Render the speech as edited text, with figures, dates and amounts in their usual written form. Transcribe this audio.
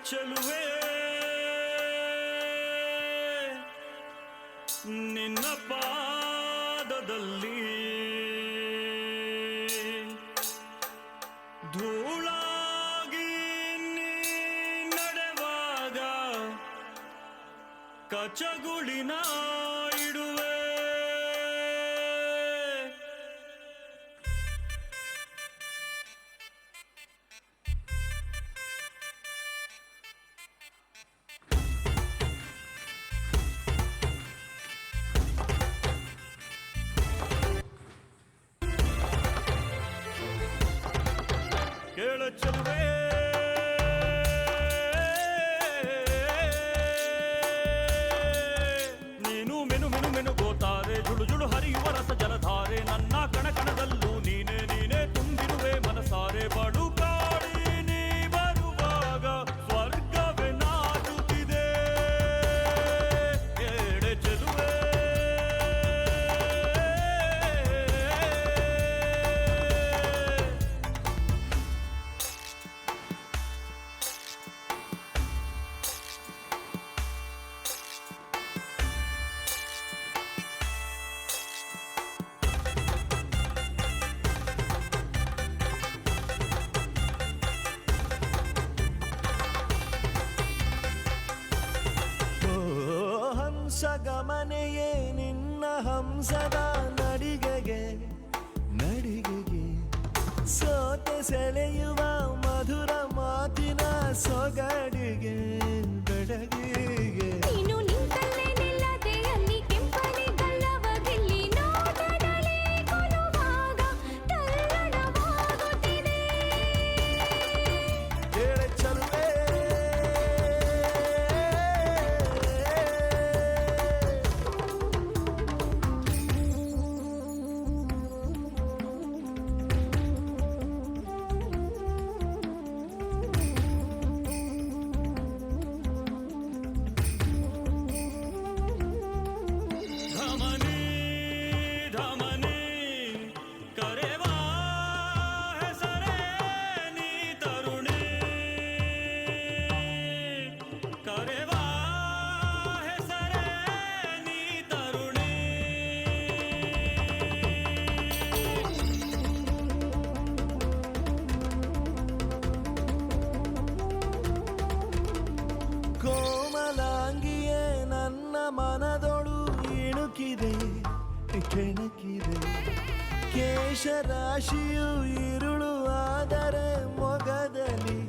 ಚೆಲುವೆ ನಿನ್ನ ಪಾದದಲ್ಲಿ ಧೂಳಾಗಿ ನೀ ನಡೆವಾಗ ಕಚಗುಳಿನ ಇಡುವೆ. ಕೇಳ ಚೆಲುವೆ ನೀನು ಮೆನು ಮೆನು ಮೆನು ಗೋತಾರೆ ಜುಳು ಜುಳು ಹರಿಯುವ ರಸ ಜಲಧಾರೆ ನನ್ನ ಕಣಕಣದಲ್ಲೂ ನೀನೆ ನೀನೆ ತುಂಬಿರುವೆ ಮನಸಾರೆ ಬಡು ಕಾಡಿ ನೀ ಬರುವಾಗ ಸ್ವರ್ಗವೇ ನಾಚುತ್ತಿದೆ. ಕೇಳೆ ಚೆಲುವೆ ಗಮನೆಯೇ ನಿನ್ನ ಹಂಸದ ನಡಿಗೆಗೆ ನಡಿಗೆಗೆ ಸೋತೆ ಸೆಳೆಯುವ ಮಧುರ ಮಾತಿನ ಸೊಗಡಿಗೆ ಬೆಡಗಿಗೆ ನೀನು ನಿಂತಲ್ಲೇ ನಿಲ್ಲದೆ ಅಲ್ಲಿ ಕೆಂಪನೆ ಗಲ್ಲವಗಿಲ್ಲಿ ನೋಟದಲ್ಲಿ ಕೊಲುವಾಗ ತಲ್ಲಣವಾಗುತ್ತಿದೆ. ಕೇಳೆ ಚೆಲುವೆ ಕೋಮಲಾಂಗಿಯೇ ನನ್ನ ಮನದೊಳು ಇಣುಕಿದೆ ಕೆಣಕಿದೆ. ಕೇಶರಾಶಿಯು ಇರುಳು ಆದರೆ ಮೊಗದಲ್ಲಿ